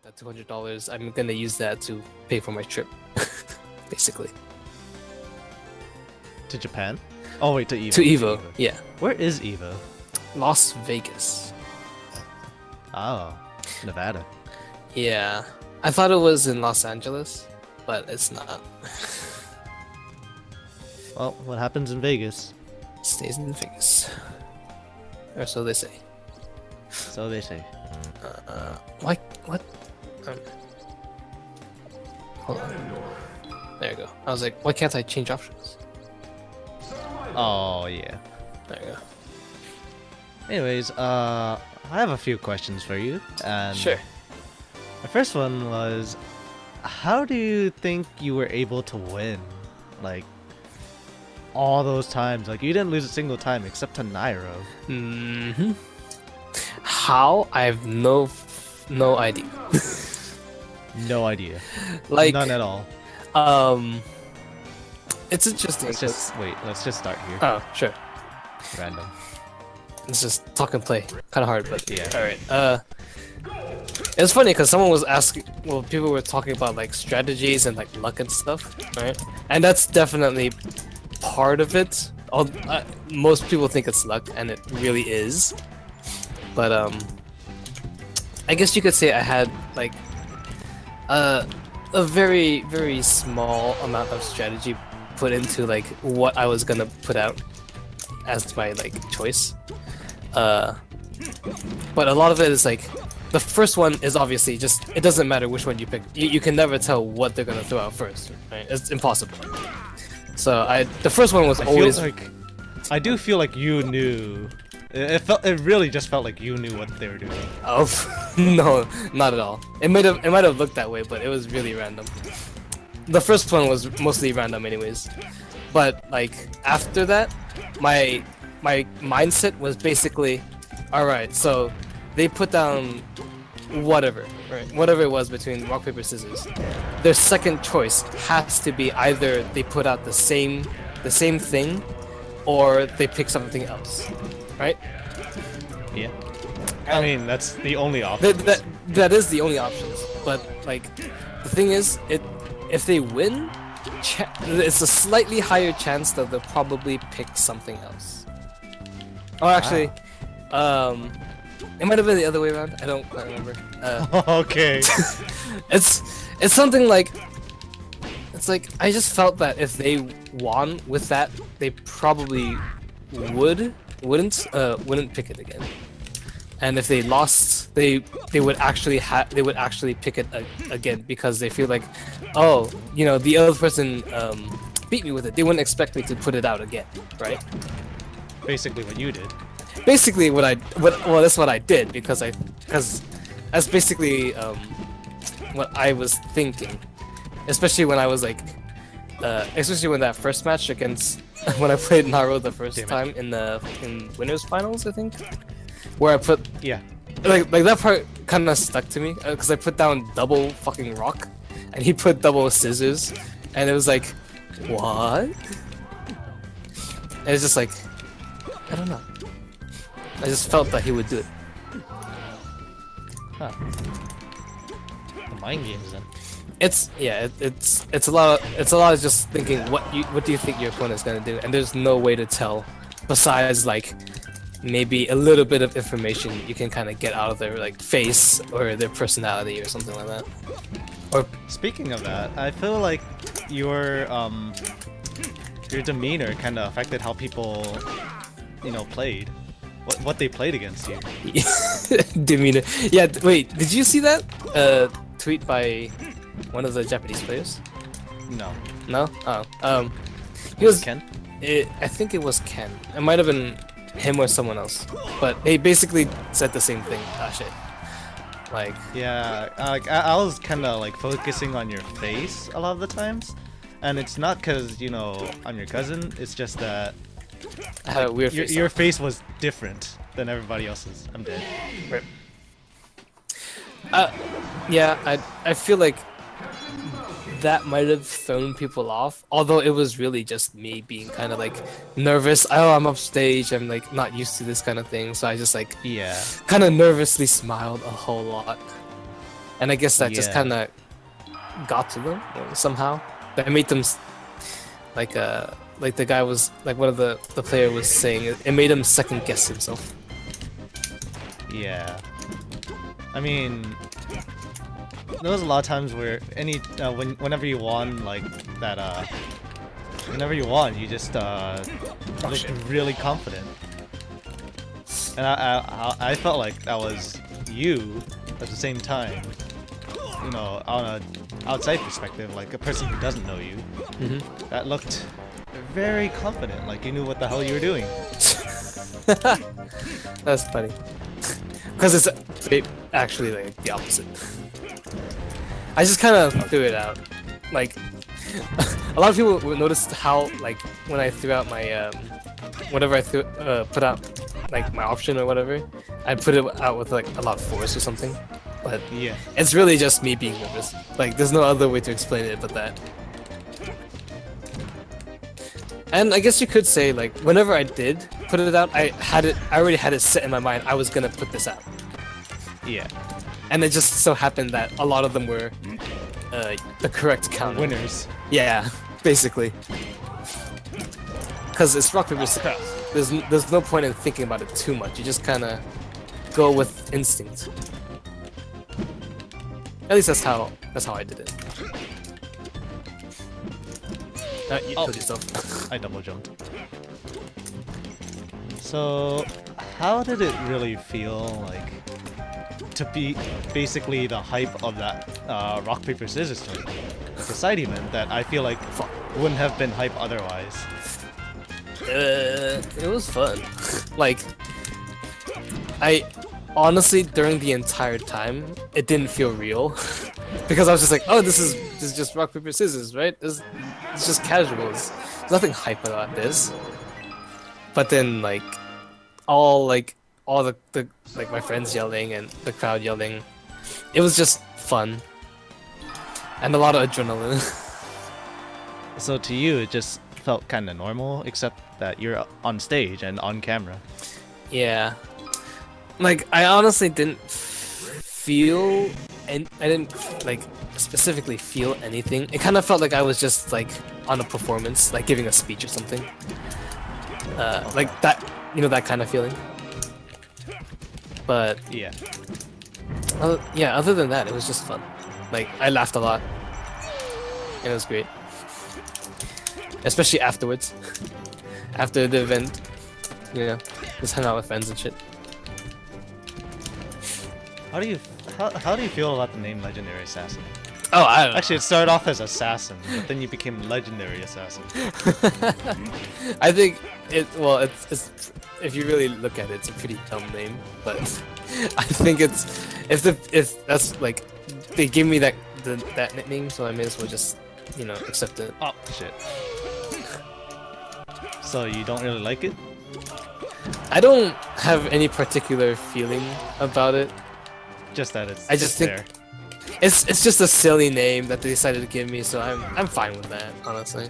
that $200, I'm gonna use that to pay for my trip, basically. To Japan? Oh wait, to Evo. To Evo, yeah. Where is Evo? Las Vegas. Oh, Nevada. Yeah, I thought it was in Los Angeles, but it's not. Well, what happens in Vegas? Stays in Vegas, or so they say. So they say. Why? What? Hold on. There you go. I was like, why can't I change options? Oh yeah. There you go. Anyways, I have a few questions for you. And Sure. the first one was, how do you think you were able to win? Like, all those times. Like, you didn't lose a single time except to Nairo. Mm-hmm. How? I have no idea. No idea. Like, none at all. it's interesting. Let's just wait. Let's just start here. Oh, sure. Random. Let's just talk and play. Kind of hard, but Yeah. All right. It's funny because someone was asking. Well, people were talking about like strategies and like luck and stuff, right? And that's definitely part of it. Most people think it's luck, and it really is. But I guess you could say I had like a very small amount of strategy put into like what I was gonna put out as my like choice. But a lot of it is like the first one is obviously just it doesn't matter which one you pick. You can never tell what they're gonna throw out first, right? It's impossible. So the first one was always like I do feel like you knew. It really just felt like you knew what they were doing. Oh no, not at all. It might have looked that way, but it was really random. The first one was mostly random anyways. But like after that, my mindset was basically, all right, so they put down whatever, right? Whatever it was between rock paper scissors. Their second choice has to be either they put out the same thing, or they pick something else, right? Yeah. I mean, that's the only option. That is the only options. But like, the thing is, if they win, it's a slightly higher chance that they'll probably pick something else. Or actually, it might have been the other way around. I don't quite remember. Okay. It's something like, it's like I just felt that if they won with that, they probably wouldn't pick it again. And if they lost, they would actually pick it again because they feel like, oh, you know, the other person beat me with it. They wouldn't expect me to put it out again, right? Basically what you did. Basically well, that's what I did because that's basically what I was thinking, especially when I was like, especially when that first match against when I played Nairo the first time in winners finals, I think, where I put like that part kind of stuck to me because I put down double fucking rock and he put double scissors and it was like, what? And it's just like, I don't know. I just felt that he would do it. Huh. The mind games then. It's a lot of just thinking what do you think your opponent's gonna do, and there's no way to tell besides like maybe a little bit of information you can kind of get out of their like face or their personality or something like that. Or speaking of that, I feel like your demeanor kind of affected how people, you know, played. What they played against you. Demeanor. Yeah. Wait. Did you see that tweet by one of the Japanese players? No. No. Oh. He was Ken. I think it was Ken. It might have been him or someone else. But he basically said the same thing. Ah, shit. Like. Yeah. Like I was kind of like focusing on your face a lot of the times, and it's not because, you know, I'm your cousin. It's just that. I had a weird face. Your face was different than everybody else's. I'm dead. Right. Yeah, I feel like that might have thrown people off. Although it was really just me being kind of like nervous. Oh, I'm upstage. I'm like not used to this kind of thing. So I just like yeah, kind of nervously smiled a whole lot. and I guess that just Yeah. kind of got to them somehow. That made them like the guy was like one of the player was saying it made him second guess himself. Yeah. I mean, there was a lot of times where whenever you won like that whenever you won you just looked really confident. And I felt like that was you at the same time. You know, on a outside perspective, like a person who doesn't know you, that looked very confident, like you knew what the hell you were doing. That's funny. Because it's actually like the opposite. I just kind of threw it out. Like, a lot of people noticed how, like, when I threw out my, whenever I put out, like, my option or whatever, I put it out with, like, a lot of force or something. But Yeah. it's really just me being nervous. Like, there's no other way to explain it but that. And I guess you could say, like, whenever I did put it out, I already had it set in my mind I was gonna put this out. Yeah. And it just so happened that a lot of them were the correct counter. Winners. Yeah, basically. Because it's rock paper scissors. There's no point in thinking about it too much. You just kind of go with instinct. At least that's how I did it. You killed yourself. I double jumped. So, how did it really feel like to be basically the hype of that rock paper scissors tournament? It's a side event that I feel like wouldn't have been hype otherwise. It was fun. Like, I honestly during the entire time it didn't feel real because I was just like, oh, this is just rock paper scissors, right? It's just casual. There's nothing hype about this. But then all the like my friends yelling and the crowd yelling, it was just fun and a lot of adrenaline. So to you, it just felt kind of normal, except that you're on stage and on camera. Yeah, like I honestly didn't feel, and I didn't like specifically feel anything. It kind of felt like I was just like on a performance, like giving a speech or something. Like that, you know, that kind of feeling. But Yeah. yeah, other than that, it was just fun. Like I laughed a lot, and it was great. Especially afterwards, after the event, you know, just hung out with friends and shit. How do you feel about the name Legendary Assassin? Oh, I don't know. Actually, it started off as Assassin, but then you became Legendary Assassin. I think it's if you really look at it, it's a pretty dumb name, but I think it's if that's like they gave me that nickname, so I may as well just, you know, accept it. Oh shit. So you don't really like it? I don't have any particular feeling about it. Just that it's I just think there. it's just a silly name that they decided to give me, so I'm fine with that, honestly.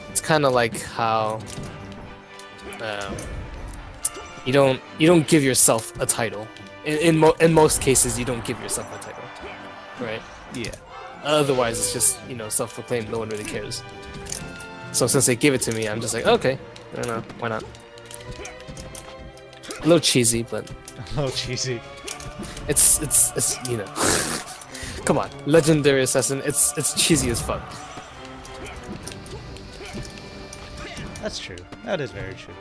It's kind of like how you don't give yourself a title. In most cases, you don't give yourself a title, right? Yeah. Otherwise, it's just, you know, self-proclaimed. No one really cares. So since they give it to me, I'm just like, okay, I don't know, why not? A little cheesy, but Oh, cheesy. it's you know, come on, Legendary Assassin. It's cheesy as fuck. That's true. That is very true.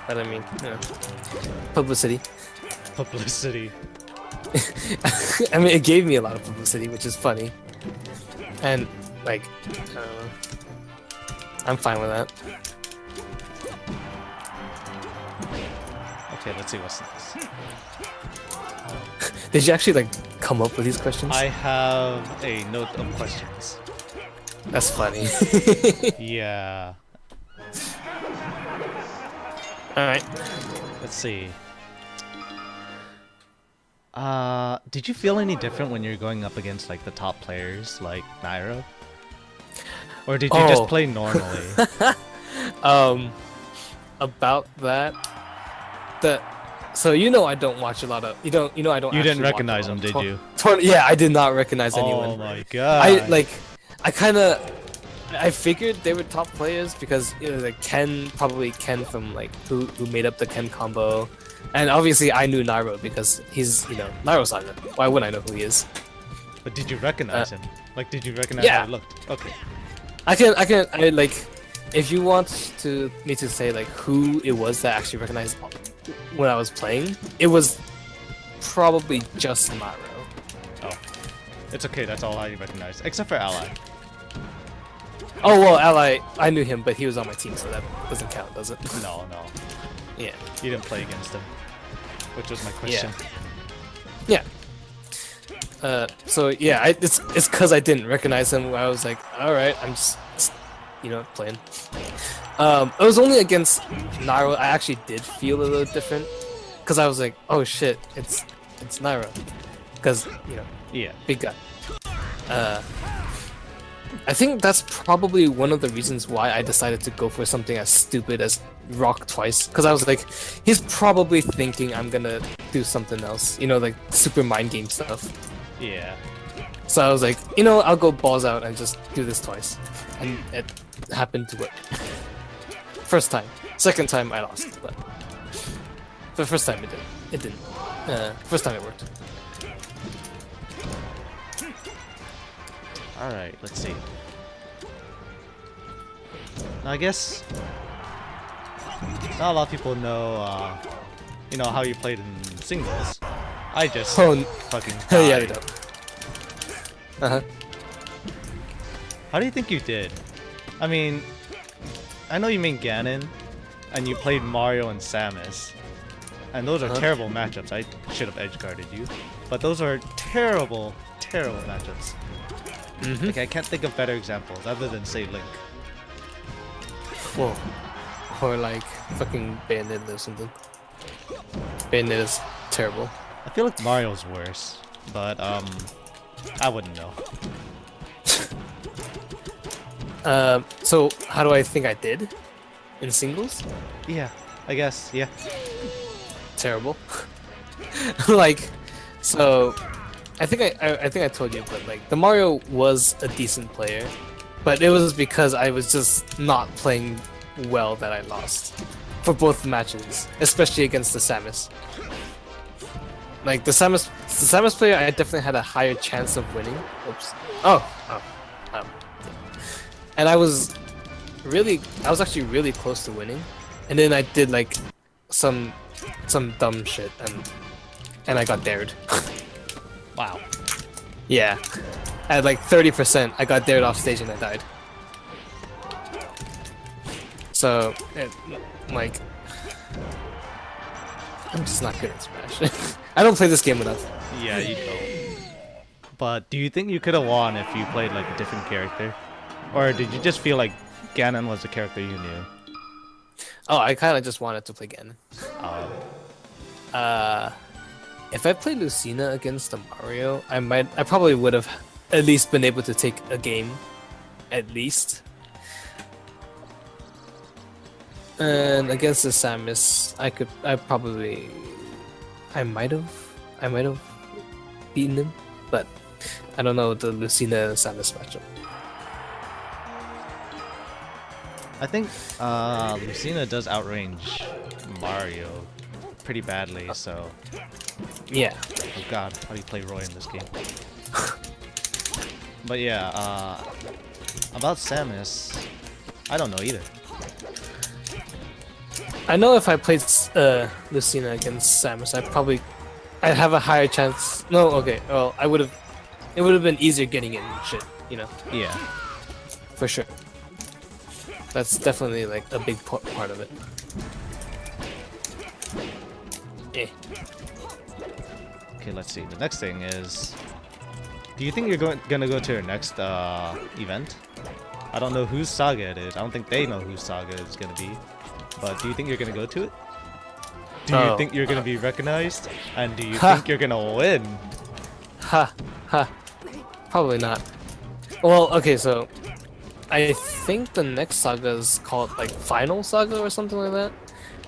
But I mean, you know, publicity. Publicity. I mean, it gave me a lot of publicity, which is funny. And like, I don't know, I'm fine with that. Okay, let's see what's next. Did you actually like come up with these questions? I have a note of questions. That's funny. Yeah. All right. Let's see. Did you feel any different when you're going up against like the top players like Nairo? Or did you just play normally? About that, So you know I don't watch a lot of I don't You didn't actually watch recognize a lot him, of did you? Yeah, I did not recognize anyone. Oh my god. I figured they were top players because like probably Ken from like who made up the Ken combo, and obviously I knew Nairo because he's Nairo Saga. Why wouldn't I know who he is? But did you recognize him? Like, did you recognize yeah. how he looked? Okay. I like, if you want me to say like who it was that I actually recognized when I was playing, it was probably just Nairo. Oh, it's okay. That's all I recognize, except for Ally. Oh well, Ally, I knew him, but he was on my team, so that doesn't count, does it? No, no. Yeah. You didn't play against him, which was my question. Yeah. So yeah, it's because I didn't recognize him. I was like, all right, I'm just playing. It was only against Nairo I actually did feel a little different, because I was like, oh shit, it's Nairo, because Yeah. big guy. I think that's probably one of the reasons why I decided to go for something as stupid as rock twice, because I was like, he's probably thinking I'm gonna do something else, like super mind game stuff. Yeah. So I was like, I'll go balls out and just do this twice, and it happened to work. First time. Second time I lost, but the first time it didn't. First time it worked. Alright, let's see. Now, I guess not a lot of people know, how you played in singles. I just fucking died. Yeah, they don't. Uh-huh. How do you think you did? I mean, I know you mean Ganon, and you played Mario and Samus, and those are terrible matchups. I should have edge guarded you, but those are terrible, terrible matchups. Like, I can't think of better examples other than, say, Link. Whoa. Or like fucking Bandit or something. Bandit is terrible. I feel like Mario's worse, but I wouldn't know. So how do I think I did in singles? Yeah, I guess, yeah. Terrible. Like, so I think I told you, but like the Mario was a decent player, but it was because I was just not playing well that I lost for both matches, especially against the Samus. Like the Samus player, I definitely had a higher chance of winning. Oops. And I was actually really close to winning, and then I did like some dumb shit, and I got dared. Wow. Yeah, at like 30%, I got dared off stage and I died. So, like, I'm just not good at Smash. I don't play this game enough. Yeah, you don't. But do you think you could have won if you played like a different character? Or did you just feel like Ganon was the character you knew? Oh, I kind of just wanted to play Ganon. If I played Lucina against the Mario, I probably would have at least been able to take a game, at least. And against the Samus, I might have beaten him, but I don't know the Lucina and Samus matchup. I think Lucina does outrange Mario pretty badly, so... Yeah. Oh god, how do you play Roy in this game? But yeah, about Samus, I don't know either. I know if I played Lucina against Samus, I'd have a higher chance. No, okay, well, it would have been easier getting in and shit, Yeah. For sure. That's definitely like a big part of it. Eh. Okay, let's see. The next thing is, do you think you're gonna go to your next event? I don't know whose saga it is. I don't think they know whose saga it's gonna be. But do you think you're gonna go to it? Do you think you're gonna be recognized? And do you think you're gonna win? Probably not. Well, okay, so I think the next saga is called like Final Saga or something like that.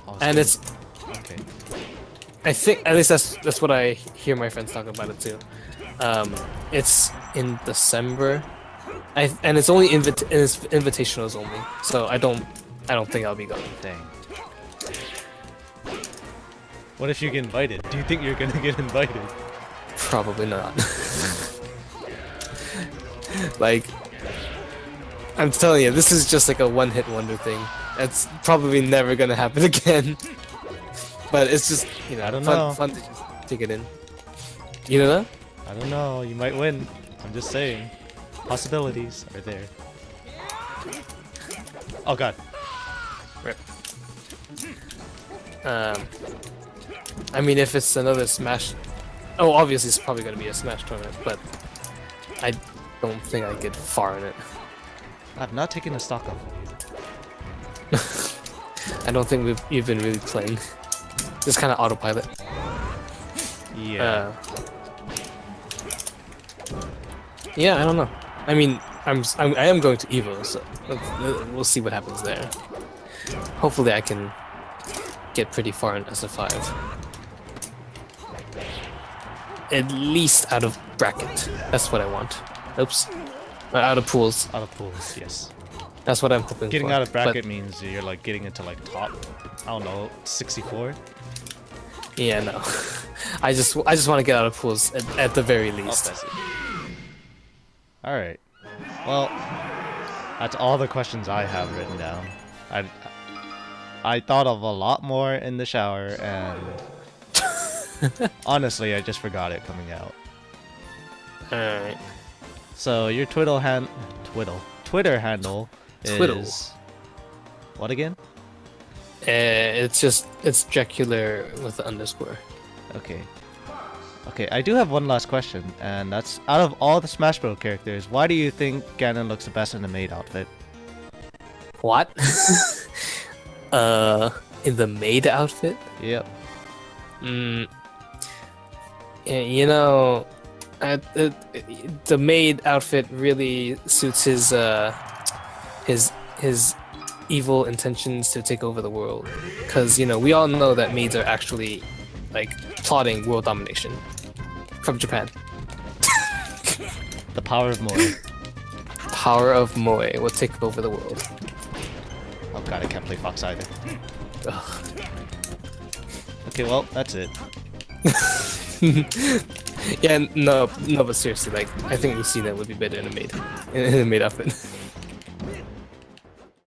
Oh, And it's okay. I think at least that's what I hear my friends talk about it too. It's in December, and it's only it's invitationals only. So I don't think I'll be going. Dang. What if you get invited? Do you think you're gonna get invited? Probably not. Like, I'm telling you, this is just like a one-hit wonder thing. It's probably never gonna happen again. But it's just, you know, I don't know. fun to just take it in. You don't know? I don't know. You might win. I'm just saying. Possibilities are there. Oh god. Rip. I mean, if it's another Smash... Oh, obviously it's probably gonna be a Smash tournament, but I don't think I get far in it. I've not taken a stock of you. I don't think you've been really playing. Just kind of autopilot. Yeah. Yeah, I don't know. I mean, I am going to Evo, so we'll see what happens there. Hopefully, I can get pretty far in SF5. At least out of bracket. That's what I want. Oops. Out of pools. Out of pools, yes. That's what I'm hoping Getting for. out of bracket means you're like getting into like top, I don't know, 64? Yeah, no. I just want to get out of pools at the very least. Alright. Well, that's all the questions I have written down. I thought of a lot more in the shower, and honestly, I just forgot it coming out. Alright. So your Twitter handle Twiddle. is what again? It's Drackiller with the underscore. Okay. Okay, I do have one last question, and that's out of all the Smash Bros. Characters, why do you think Ganon looks the best in the maid outfit? What? In the maid outfit? Yep. Yeah, you know, the maid outfit really suits his evil intentions to take over the world. Because, you know, we all know that maids are actually, like, plotting world domination from Japan. The power of Moe. Power of Moe will take over the world. Oh god, I can't play Fox either. Ugh. Okay, well, that's it. Yeah, no, but seriously, like, I think Lucina would be better in a maid outfit.